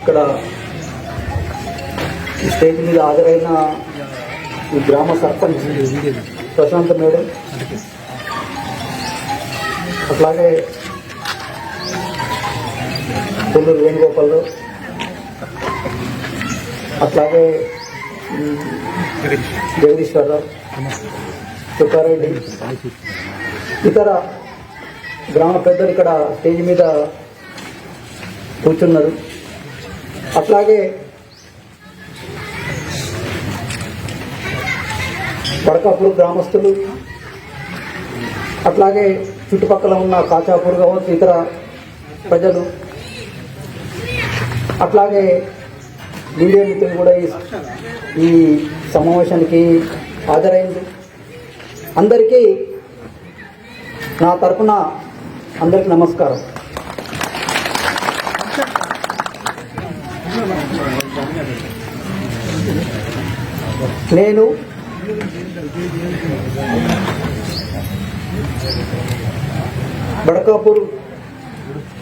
ఇక్కడ స్టేజ్ మీద హాజరైన ఈ గ్రామ సర్పంచ్ ప్రశాంత్ మేడం, అట్లాగే పుల్లూరు వేణుగోపాలరావు, అట్లాగే జగదీశ్వరరావు, చుక్కారెడ్డి, ఇతర గ్రామ పెద్దలు ఇక్కడ స్టేజ్ మీద కూర్చున్నారు. అట్లాగే వడకాపూర్ గ్రామస్తులు, అట్లాగే చుట్టుపక్కల ఉన్న కాచాపూర్ కావచ్చు, ఇతర ప్రజలు, అట్లాగే మీడియా మిత్రులు కూడా ఈ సమావేశానికి హాజరైంది. అందరికీ నా తరఫున అందరికీ నమస్కారం. నేను బడకాపూర్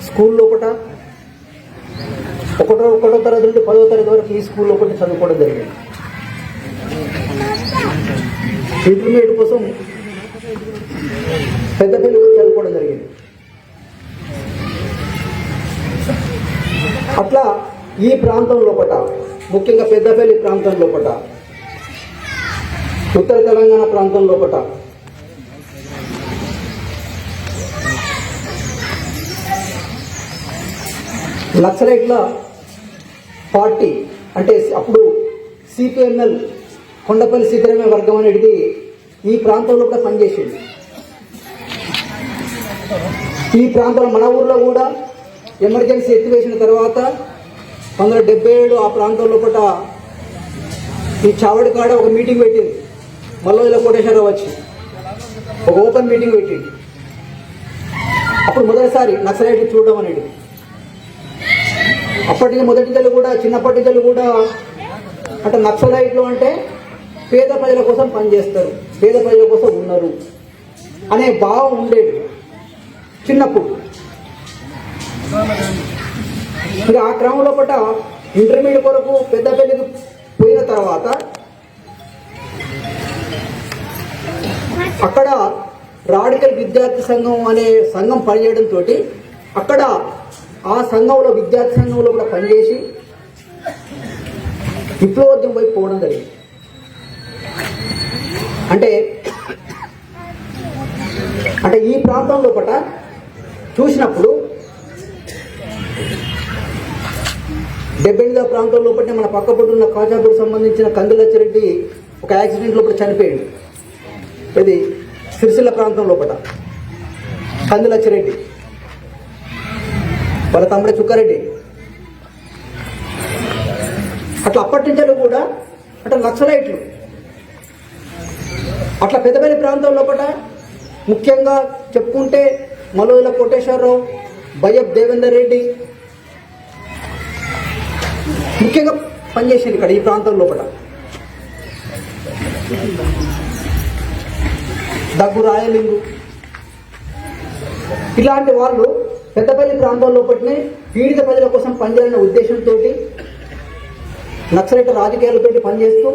స్కూల్ లోపల ఒకటో తరగతి నుండి 10వ తరగతి వరకు ఈ స్కూల్ లోపల చదువుకోవడం జరిగింది. ఇంటర్మీడియట్ కోసం పెద్దపల్లి చదువుకోవడం జరిగింది. అట్లా ఈ ప్రాంతం లోపల, ముఖ్యంగా పెద్దపల్లి ప్రాంతం లోపల, ఉత్తర తెలంగాణ ప్రాంతం లోపల నక్సలైట్ల పార్టీ అంటే అప్పుడు సిపిఎంఎల్ కొండపల్లి సీతారామయ్య వర్గం అనేది ఈ ప్రాంతంలో కూడా పనిచేసింది. ఈ ప్రాంతంలో మన ఊర్లో కూడా ఎమర్జెన్సీ ఎత్తివేసిన తర్వాత 1977 ఆ ప్రాంతం లోపల ఈ చావడి కాడ ఒక మీటింగ్ పెట్టింది. మల్లోజుల కోటేశ్వరరావు వచ్చి ఒక ఓపెన్ మీటింగ్ పెట్టింది. అప్పుడు మొదటిసారి నక్సలైట్లు చూడడం అనేది. అప్పటికి మొదటిదలు కూడా, చిన్నప్పటి దళు కూడా అంటే నక్సలైట్లు అంటే పేద ప్రజల కోసం పనిచేస్తారు, పేద ప్రజల కోసం ఉన్నారు అనే భావం ఉండేది చిన్నప్పుడు. ఇంకా ఆ క్రమంలో పట్ట ఇంటర్మీడియట్ కొరకు పెద్దపల్లికి పోయిన తర్వాత అక్కడ రాడికల్ విద్యార్థి సంఘం అనే సంఘం పనిచేయడంతో అక్కడ ఆ సంఘంలో, విద్యార్థి సంఘంలో కూడా పనిచేసి విప్లవోద్యమం వైపు పోవడం జరిగింది. అంటే ఈ ప్రాంతం లోపల చూసినప్పుడు 78వ ప్రాంతం లోపల మన పక్కపొట్టున్న కాచాపూర్ సంబంధించిన కందులచ్చిరెడ్డి ఒక యాక్సిడెంట్ లోపల చనిపోయాడు. ఇది సిరిసిల్ల ప్రాంతం లోపల కందులచ్చిరెడ్డి, వాళ్ళ తమ్ముడే చుక్కారెడ్డి. అట్లా అప్పటి నుంచి కూడా అట్లా నక్సలైట్లు అట్లా పెద్దపల్లి ప్రాంతం లోపల ముఖ్యంగా చెప్పుకుంటే మల్లోజుల కోటేశ్వరరావు, బయ్యప్ దేవేందర్ రెడ్డి ముఖ్యంగా పనిచేసేది ఇక్కడ ఈ ప్రాంతం లోపల. దగ్గు రాయలింగు ఇలాంటి వాళ్ళు పెద్దపల్లి ప్రాంతం లోపలనే పీడిత ప్రజల కోసం పనిచేయాలనే ఉద్దేశంతో నక్సలైట్ రాజకీయాలతో పనిచేస్తూ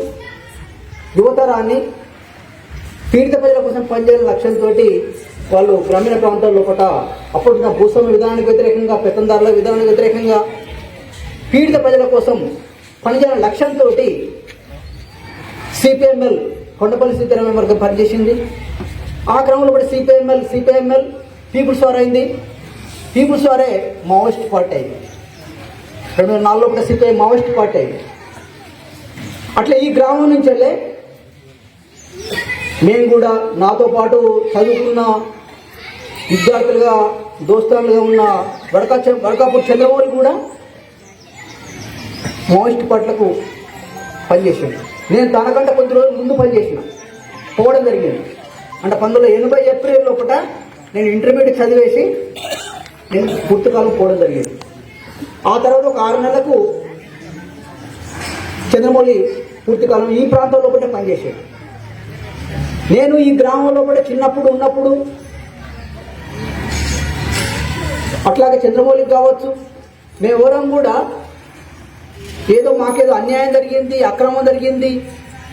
యువతరాన్ని పీడిత ప్రజల కోసం పనిచేయాలనే లక్ష్యంతో వాళ్ళు గ్రామీణ ప్రాంతాల లోపల అప్పుడున్న భూస్వామ్య విధానానికి వ్యతిరేకంగా, పెత్తందారుల విధానానికి వ్యతిరేకంగా పీడిత ప్రజల కోసం పనిచేయాలనే లక్ష్యంతో సిపిఎంఎల్ కొండపల్లి సీతారామయ్య వర్గం పనిచేసింది. ఆ క్రమంలో కూడా సిపిఎంఎల్ పీపుల్స్ వార్ అయింది. పీపుల్స్ వారే మావోయిస్ట్ పార్టీ అయింది. 2004లో కూడా సిపిఐ మావోయిస్ట్ పార్టీ అయింది. అట్లా ఈ గ్రామం నుంచి వెళ్ళే మేము కూడా, నాతో పాటు చదువుకున్న విద్యార్థులుగా, దోస్తాలుగా ఉన్న వడకాపూర్ చంద్రమౌళి కూడా మావోయిస్ట్ పార్టీలకు పనిచేసాను. నేను తనకంటే కొద్ది రోజులు ముందు పనిచేసిన పోవడం జరిగింది. అంటే 1980 ఏప్రిల్ లోపల నేను ఇంటర్మీడియట్ చదివేసి నేను పూర్తికాలం పోవడం జరిగింది. ఆ తర్వాత ఒక 6 నెలలకు చంద్రమౌళి పూర్తికాలం ఈ ప్రాంతంలో కూడా పనిచేసాడు. నేను ఈ గ్రామంలో కూడా చిన్నప్పుడు ఉన్నప్పుడు అట్లాగే చంద్రమౌళికి కావచ్చు, మేమెవరం కూడా ఏదో మాకేదో అన్యాయం జరిగింది, అక్రమం జరిగింది,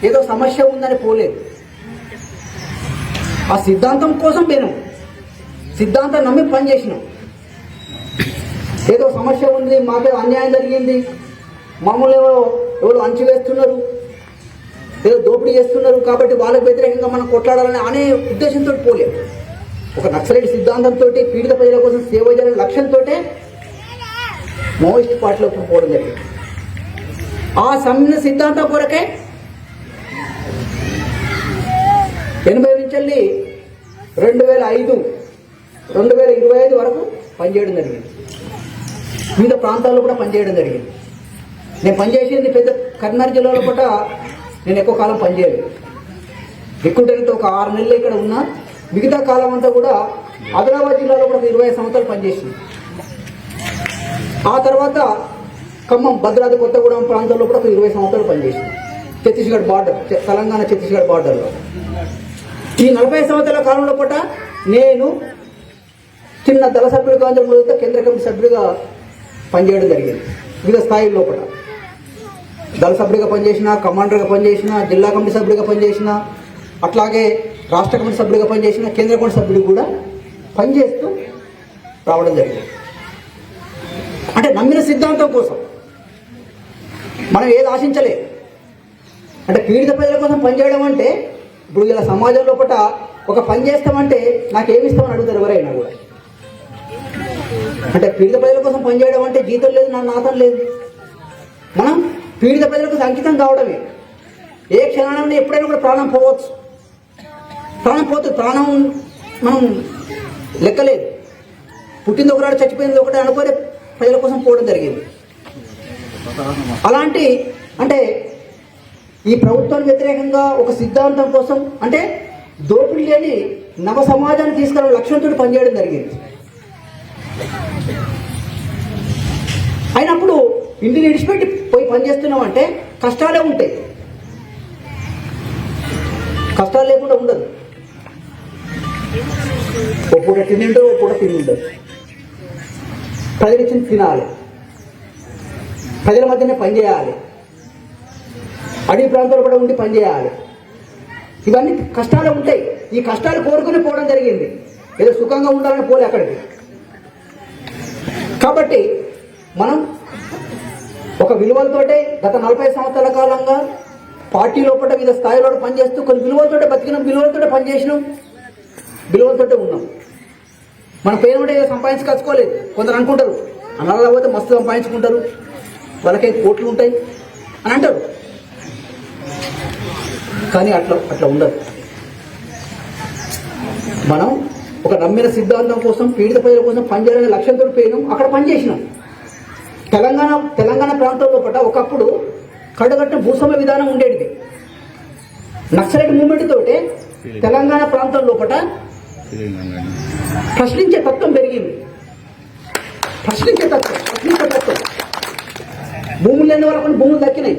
ఏదో సమస్య ఉందని పోలేదు. ఆ సిద్ధాంతం కోసం పోయినాం, సిద్ధాంతం నమ్మి పనిచేసినాం. ఏదో సమస్య ఉంది, మాకేదో అన్యాయం జరిగింది, మామూలు ఎవరు అంచివేస్తున్నారు, ఏదో దోపిడీ చేస్తున్నారు కాబట్టి వాళ్ళకి వ్యతిరేకంగా మనం కొట్లాడాలని అనే ఉద్దేశంతో పోలేదు. ఒక నక్సలైట్ సిద్ధాంతంతో పీడిత ప్రజల కోసం సేవ చేయాలనే లక్ష్యంతో మావోయిస్ట్ పార్టీలోకి పోవడం జరిగింది. ఆ సమ్మిన సిద్ధాంతం కొరకే 80 నుంచి వెళ్ళి 2025 వరకు పనిచేయడం జరిగింది. వివిధ ప్రాంతాల్లో కూడా పనిచేయడం జరిగింది. నేను పనిచేసింది పెద్ద కరీంనగర్ జిల్లాలో కూడా నేను ఎక్కువ కాలం పనిచేయలేదు. రిక్రూటర్తో ఒక 6 నెలలు ఇక్కడ ఉన్నా, మిగతా కాలం అంతా కూడా ఆదిలాబాద్ జిల్లాలో కూడా 20 సంవత్సరాలు పనిచేసింది. ఆ తర్వాత ఖమ్మం, భద్రాద్రి కొత్తగూడెం ప్రాంతాల్లో కూడా ఒక 20 సంవత్సరాలు పనిచేసింది. ఛత్తీస్గఢ్ బార్డర్, తెలంగాణ ఛత్తీస్గఢ్ బార్డర్లో. ఈ 40 సంవత్సరాల కాలంలో కూడా నేను చిన్న దళ సభ్యుడిగా మొదలుతో కేంద్ర కమిటీ సభ్యుడిగా పనిచేయడం జరిగింది. వివిధ స్థాయిల్లో కూడా దళ సభ్యుడిగా పనిచేసిన, కమాండర్గా పనిచేసిన, జిల్లా కమిటీ సభ్యుడిగా పనిచేసిన, అట్లాగే రాష్ట్ర కమిటీ సభ్యుడిగా పనిచేసిన, కేంద్ర కమిటీ సభ్యుడికి కూడా పనిచేస్తూ రావడం జరిగింది. అంటే నమ్మిన సిద్ధాంతం కోసం మనం ఏది ఆశించలేదు. అంటే పీడిత ప్రజల కోసం పనిచేయడం అంటే, ఇప్పుడు ఇలా సమాజంలో పూట ఒక పని చేస్తామంటే నాకేమిస్తామని అడుగుతారు ఎవరైనా కూడా. అంటే పీడిత ప్రజల కోసం పనిచేయడం అంటే జీతం లేదు, నా నాతం లేదు. మనం పీడిత ప్రజలకు అంకితం కావడమే. ఏ క్షణాన్ని ఎప్పుడైనా కూడా ప్రాణం పోవచ్చు, ప్రాణం పోతుంది. ప్రాణం మనం లెక్కలేదు. పుట్టింది ఒకనాడు, చచ్చిపోయింది ఒకటే అనుకోని ప్రజల కోసం పోవడం జరిగింది. అలాంటి అంటే ఈ ప్రభుత్వానికి వ్యతిరేకంగా ఒక సిద్ధాంతం కోసం, అంటే దోపిడీ లేని నవ సమాజాన్ని తీసుకురావడం లక్ష్యంతో పనిచేయడం జరిగింది. అయినప్పుడు ఇంటిని విడిచిపెట్టి పోయి పనిచేస్తున్నాం అంటే కష్టాలే ఉంటాయి. కష్టాలు లేకుండా ఉండదు. ఒక పూట తిండి, ఒక పూట తిండి ఉండదు. ప్రజలు ఇచ్చిన తినాలి, ప్రజల మధ్యనే పనిచేయాలి, అడవి ప్రాంతాలు కూడా ఉండి పనిచేయాలి. ఇవన్నీ కష్టాలు ఉంటాయి. ఈ కష్టాలు కోరుకుని పోవడం జరిగింది. ఏదో సుఖంగా ఉండాలని పోలే అక్కడికి. కాబట్టి మనం ఒక విలువలతోటే గత 40 సంవత్సరాల కాలంగా పార్టీ లోపల వివిధ స్థాయిలో పనిచేస్తూ కొన్ని విలువలతోటే బతికినాం, విలువలతోటే పనిచేసినాం, విలువలతోటే ఉన్నాం. మన పేరు ఉంటే సంపాదించుకోలేదు. కొందరు అనుకుంటారు అన్నలా పోతే మస్తు సంపాదించుకుంటారు, వాళ్ళకైతే కోట్లు ఉంటాయి అని అంటారు. కానీ అట్లా ఉండదు. మనం ఒక నమ్మిన సిద్ధాంతం కోసం, పీడిత ప్రజల కోసం పనిచేయాలనే లక్ష్యంతో పోయినాం, అక్కడ పనిచేసినాం. తెలంగాణ ప్రాంతంలో పట్ల ఒకప్పుడు కడుగట్టిన భూస్వామ్య విధానం ఉండేది. నక్సలైట్ మూవ్మెంట్ తోటే తెలంగాణ ప్రాంతం లోపల ప్రశ్నించే తత్వం పెరిగింది. ప్రశ్నించే తత్వం. భూములు లేని వాళ్ళ కొన్ని భూములు దక్కినాయి.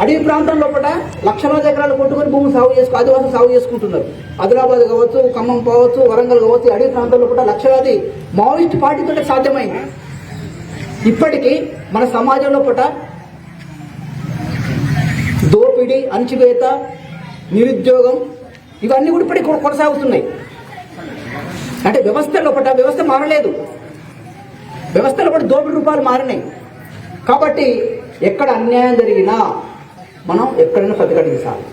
అడవి ప్రాంతం లోపల లక్షలాది ఎకరాలు కొట్టుకొని భూములు ఆదివాసులు సాగు చేసుకుంటున్నారు. ఆదిలాబాద్ కావచ్చు, ఖమ్మం కావచ్చు, వరంగల్ కావచ్చు, అడవి ప్రాంతం లోపల లక్షలాది మావోయిస్ట్ పార్టీతో సాధ్యమైంది. ఇప్పటికీ మన సమాజంలో పూట దోపిడీ, అణచివేత, నిరుద్యోగం ఇవన్నీ కూడా ఇప్పటికీ కొనసాగుతున్నాయి. అంటే వ్యవస్థ మారలేదు. వ్యవస్థలో కూడా దోపిడీ రూపాలు మారినాయి. కాబట్టి ఎక్కడ అన్యాయం జరిగినా మనం ఎక్కడైనా ప్రతిఘటించాలి.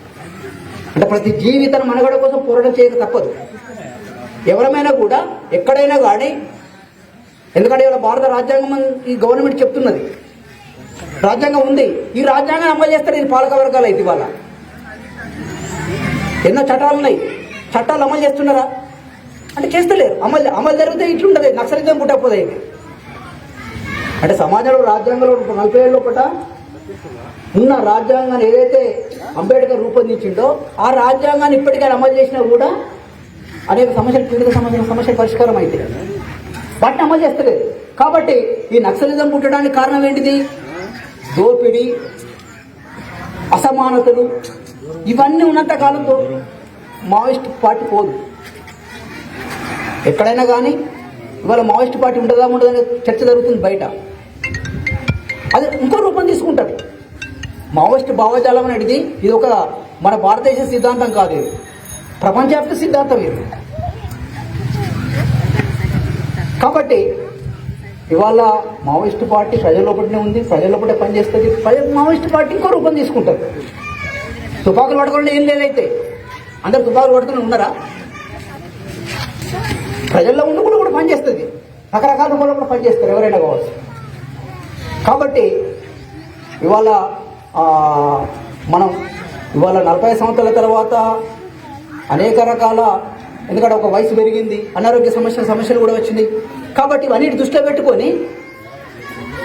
అంటే ప్రతి జీవితం మనుగడ కోసం పోరాటం చేయక తప్పదు. ఎవరమైనా కూడా ఎక్కడైనా కానీ, ఎందుకంటే ఇవాళ భారత రాజ్యాంగం ఈ గవర్నమెంట్ చెప్తున్నది, రాజ్యాంగం ఉంది, ఈ రాజ్యాంగాన్ని అమలు చేస్తారు ఇది పాలక వర్గాలు. అయితే ఇవాళ ఎన్నో చట్టాలు ఉన్నాయి, చట్టాలు అమలు చేస్తున్నారా అంటే చేస్తలేరు. అమలు జరిగితే ఇట్లుంటుంది, నక్సలిజం పుట్టకపోతే. అంటే సమాజంలో రాజ్యాంగంలో 40 ఏళ్ళ లోపల ఉన్న రాజ్యాంగాన్ని ఏదైతే అంబేద్కర్ రూపొందించిండో ఆ రాజ్యాంగాన్ని ఇప్పటికైనా అమలు చేసినా కూడా అనేక సమస్యలు, పీడిత సమస్యల పరిష్కారం అయితే వాటిని అమలు చేస్తలేదు. కాబట్టి ఈ నక్సలిజం పుట్టడానికి కారణం ఏంటిది? దోపిడీ, అసమానతలు ఇవన్నీ ఉన్నంత కాలంతో మావోయిస్ట్ పార్టీ పోదు. ఎక్కడైనా కానీ ఇవాళ మావోయిస్ట్ పార్టీ ఉండదా ఉండదని చర్చ జరుగుతుంది బయట. అది ఇంకో రూపం తీసుకుంటుంది. మావోయిస్ట్ భావజాలం అనేది ఇది ఒక మన భారతదేశ సిద్ధాంతం కాదు, ఇది ప్రపంచవ్యాప్త సిద్ధాంతం ఇది. కాబట్టి ఇవాళ మావోయిస్టు పార్టీ ప్రజల లోపలనే ఉంది, ప్రజల లోపలే పనిచేస్తుంది. మావోయిస్టు పార్టీ ఇంకో రూపం తీసుకుంటారు. తుపాకులు పట్టుకోండి ఏం లేదైతే అందరు తుపాకులు పడుతూనే ఉన్నారా? ప్రజల్లో ఉండి కూడా పనిచేస్తుంది, రకరకాల రూపంలో కూడా పనిచేస్తారు ఎవరైనా కావచ్చు. కాబట్టి ఇవాళ మనం ఇవాళ 40 సంవత్సరాల తర్వాత అనేక రకాల, ఎందుకంటే ఒక వయసు పెరిగింది, అనారోగ్య సమస్యలు కూడా వచ్చింది. కాబట్టి ఇవన్నీ దృష్టిలో పెట్టుకొని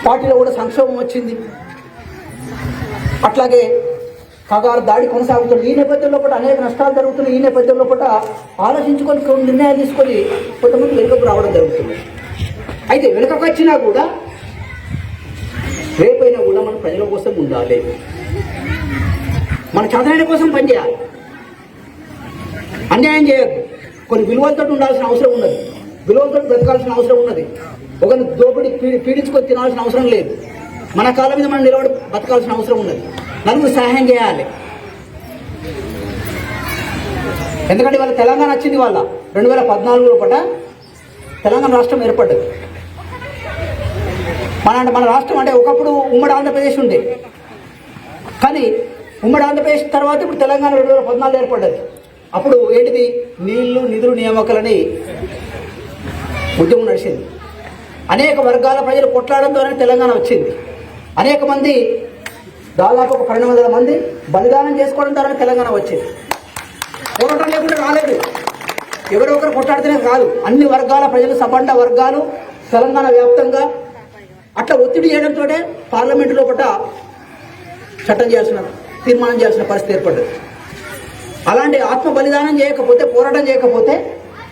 పార్టీలో కూడా సంక్షోభం వచ్చింది. అట్లాగే కగారు దాడి కొనసాగుతుంది. ఈ నేపథ్యంలో కూడా అనేక నష్టాలు జరుగుతున్నాయి. ఈ నేపథ్యంలో కూడా ఆలోచించుకొని కొన్ని నిర్ణయాలు తీసుకొని కొంతమంది వెనుకకు రావడం జరుగుతుంది. అయితే వెనుకకు వచ్చినా కూడా రేపైనా కూడా మనం ప్రజల కోసం ఉండాలి, మన చదవైన కోసం పనిచేయాలి, అన్యాయం చేయద్దు. కొన్ని విలువలతో ఉండాల్సిన అవసరం ఉన్నది, విలువలతో బ్రతకాల్సిన అవసరం ఉన్నది. ఒకరిని దోపిడి పీడించుకొని తినాల్సిన అవసరం లేదు. మన కాళ్ళ మీద మనం నిలబడి బతకాల్సిన అవసరం ఉన్నది. నలుగురు సహాయం చేయాలి. ఎందుకంటే వాళ్ళ తెలంగాణ వచ్చింది, వాళ్ళ 2014లో పట తెలంగాణ రాష్ట్రం ఏర్పడ్డది. మన రాష్ట్రం అంటే ఒకప్పుడు ఉమ్మడి ఆంధ్రప్రదేశ్ ఉండే, కానీ ఉమ్మడి ఆంధ్రప్రదేశ్ తర్వాత ఇప్పుడు తెలంగాణ 2014 ఏర్పడ్డది. అప్పుడు ఏంటిది, నీళ్లు నిధులు నియామకాలని ఉద్యమం నడిచింది. అనేక వర్గాల ప్రజలు కొట్లాడడం ద్వారా తెలంగాణ వచ్చింది. అనేక మంది, దాదాపు 1200 మంది బలిదానం చేసుకోవడం ద్వారా తెలంగాణ వచ్చింది. పోరాటం లేకుండా రాలేదు, ఎవరో ఒకరు కొట్లాడితేనే కాదు. అన్ని వర్గాల ప్రజలు, సబండ వర్గాలు తెలంగాణ వ్యాప్తంగా అట్లా ఒత్తిడి చేయడంతో పార్లమెంటు లోపల చట్టం చేయాల్సిన, తీర్మానం చేయాల్సిన పరిస్థితి ఏర్పడ్డది. అలాంటి ఆత్మ బలిదానం చేయకపోతే, పోరాటం చేయకపోతే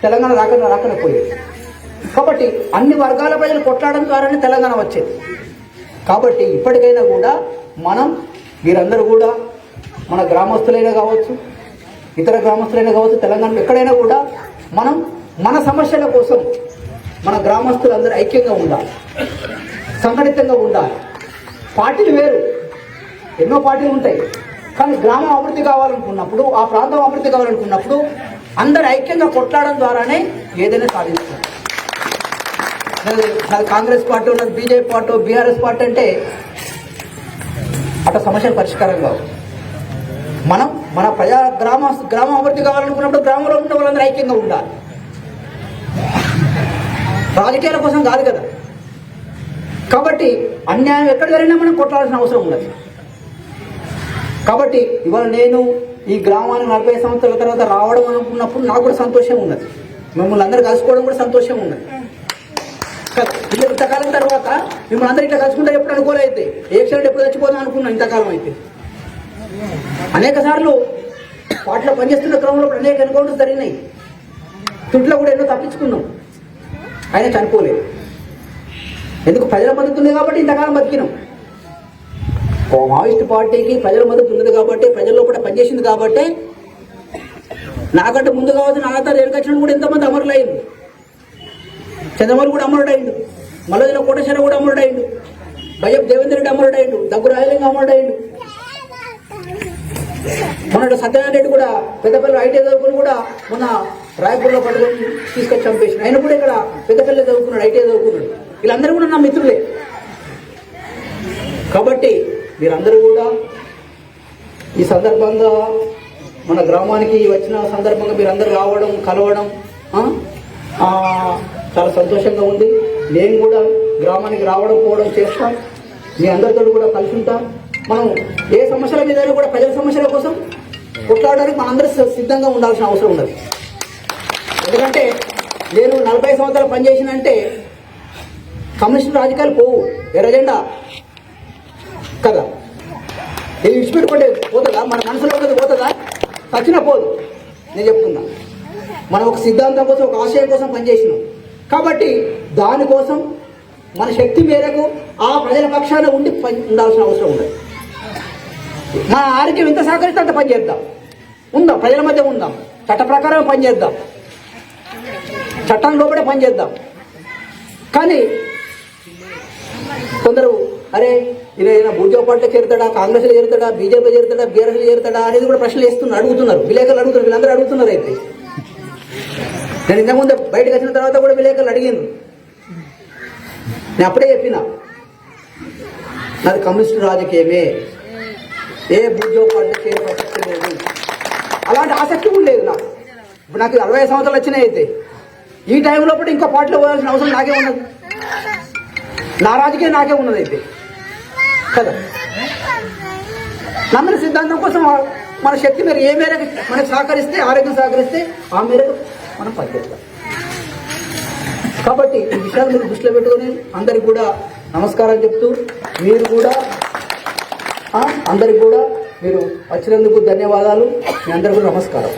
తెలంగాణ రాకుండా పోయేది. కాబట్టి అన్ని వర్గాల ప్రజలు కొట్లాడడం ద్వారానే తెలంగాణ వచ్చేది. కాబట్టి ఇప్పటికైనా కూడా మనం, మీరందరూ కూడా, మన గ్రామస్తులైనా కావచ్చు, ఇతర గ్రామస్తులైనా కావచ్చు, తెలంగాణలో ఎక్కడైనా కూడా మనం మన సమస్యల కోసం మన గ్రామస్తులందరూ ఐక్యంగా ఉండాలి, సంఘటితంగా ఉండాలి. పార్టీలు వేరు, ఎన్నో పార్టీలు ఉంటాయి, కానీ గ్రామం అభివృద్ధి కావాలనుకున్నప్పుడు, ఆ ప్రాంతం అభివృద్ధి కావాలనుకున్నప్పుడు అందరు ఐక్యంగా కొట్లాడడం ద్వారానే ఏదైనా సాధిస్తారు. కాంగ్రెస్ పార్టీ ఉన్నది, బీజేపీ పార్టీ, బీఆర్ఎస్ పార్టీ అంటే అట్లా సమస్యలు పరిష్కారం కావు. మనం మన గ్రామం అభివృద్ధి కావాలనుకున్నప్పుడు గ్రామంలో ఉన్న వాళ్ళందరూ ఐక్యంగా ఉండాలి. రాజకీయాల కోసం కాదు కదా. కాబట్టి అన్యాయం ఎక్కడ జరిగినా మనం కొట్లాడాల్సిన అవసరం ఉన్నది. కాబట్టి ఇవాళ నేను ఈ గ్రామానికి 40 సంవత్సరాల తర్వాత రావడం అనుకున్నప్పుడు నాకు కూడా సంతోషం ఉన్నది, మిమ్మల్ని అందరూ కలుసుకోవడం కూడా సంతోషం ఉన్నది. ఇంతకాలం తర్వాత మిమ్మల్ని అందరూ ఇట్లా కలుసుకుంటే ఎప్పుడు అనుకోలేదు, ఏక్షణం ఎప్పుడు చచ్చిపోదాం అనుకున్నాం. ఇంతకాలం అయితే అనేక సార్లు వాటిలో పనిచేస్తున్న క్రమంలో అనేక ఎన్కౌంటర్స్ జరిగినాయి, తుట్లో కూడా ఎన్నో తప్పించుకున్నాం, ఆయన చనిపోలేదు. ఎందుకు? ప్రజల మద్దతు ఉంది కాబట్టి ఇంతకాలం బతికినాం. మావోయిస్ట్ పార్టీకి ప్రజల మద్దతు ఉన్నది కాబట్టి, ప్రజల్లో కూడా పనిచేసింది కాబట్టి, నాకంటే ముందు కావచ్చు, నాతో ఎన్నికచ్చినప్పుడు కూడా ఎంతమంది అమరులు అయింది. చంద్రబాబు కూడా అమరుడు అయిండు, మల్లదిన కోటేశ్వర కూడా అమరుడు అయిండు, బయ్యప్ దేవేంద్ర రెడ్డి అమరుడు అయిండు, దగ్గు రాయలింగ అమరుడు అయిండు. మొన్న సత్యనారాయణ రెడ్డి కూడా పెద్దపల్లి ఐటీ చదువుకుని కూడా మొన్న రాయపూర్లో పట్టుకొని తీసుకొచ్చి చంపేసిన, ఆయన కూడా ఇక్కడ పెద్దపల్లి చదువుకున్నాడు, ఐటీ చదువుకున్నాడు. వీళ్ళందరూ కూడా నా మిత్రులే. కాబట్టి మీరందరూ కూడా ఈ సందర్భంగా, మన గ్రామానికి వచ్చిన సందర్భంగా మీరందరూ రావడం, కలవడం చాలా సంతోషంగా ఉంది. నేను కూడా గ్రామానికి రావడం పోవడం చేస్తాం, మీ అందరితో కూడా కలిసి ఉంటాం. మనం ఏ సమస్యల మీద కూడా ప్రజల సమస్యల కోసం కొట్లాడడానికి మనందరూ సిద్ధంగా ఉండాల్సిన అవసరం ఉన్నది. ఎందుకంటే నేను 40 సంవత్సరాలు పనిచేసినంటే కమ్యూనిస్ట్ రాజకీయాలు పోవు, ఎర్రజెండా కదా, ఇది విడిచిపెట్టుకుంటే పోతుందా? మన మనసులో పోతుందా? తచ్చినా పోదు. నేను చెప్తున్నా, మనం ఒక సిద్ధాంతం కోసం, ఒక ఆశయం కోసం పనిచేసినాం కాబట్టి దానికోసం మన శక్తి మేరకు ఆ ప్రజల పక్షాన ఉండాల్సిన అవసరం ఉంది. మన ఆరోగ్యం ఎంత సహకరిస్తే అంత పని చేద్దాం, ఉందాం, ప్రజల మధ్య ఉందాం, చట్ట ప్రకారం పనిచేద్దాం, చట్టం లోపలే పనిచేద్దాం. కానీ కొందరు అరే ఈయన ఉద్యోగ పార్టీలో చేరుతాడా, కాంగ్రెస్లో చేరుతాడా, బీజేపీలో చేరుతాడా, బీఆర్ఎస్లో చేరుతాడా అనేది కూడా ప్రశ్నలు అడుగుతున్నారు, విలేకరులు అడుగుతున్నారు, వీళ్ళందరూ అడుగుతున్నారు. అయితే నేను ఇంతకుముందు బయటకు వచ్చిన తర్వాత కూడా విలేకరులు అడిగాను. నేను అప్పుడే చెప్పిన నాది కమ్యూనిస్టు రాజకీయమే, ఏ ఉద్యోగ పార్టీ చేరే ప్రసక్తి లేదు, అలాంటి ఆసక్తి కూడా లేదు నాకు. ఇప్పుడు నాకు 65 సంవత్సరాలు వచ్చినాయి. అయితే ఈ టైంలో కూడా ఇంకో పార్టీలో పోవాల్సిన అవసరం నాకే ఉన్నది, నా రాజకీయం నాకే ఉన్నది. అయితే కదా నమ్మిన సిద్ధాంతం కోసం మన శక్తి మేరకు ఏ మేరకు మనకు సహకరిస్తే, ఆరోగ్యం సహకరిస్తే ఆ మేరకు మనం పనిచేస్తాం. కాబట్టి ఈ విషయాలు మీరు దృష్టిలో పెట్టుకొని అందరికి కూడా నమస్కారం చెప్తూ, మీరు కూడా అందరికి కూడా మీరు వచ్చినందుకు ధన్యవాదాలు. మీ అందరికీ కూడా నమస్కారం.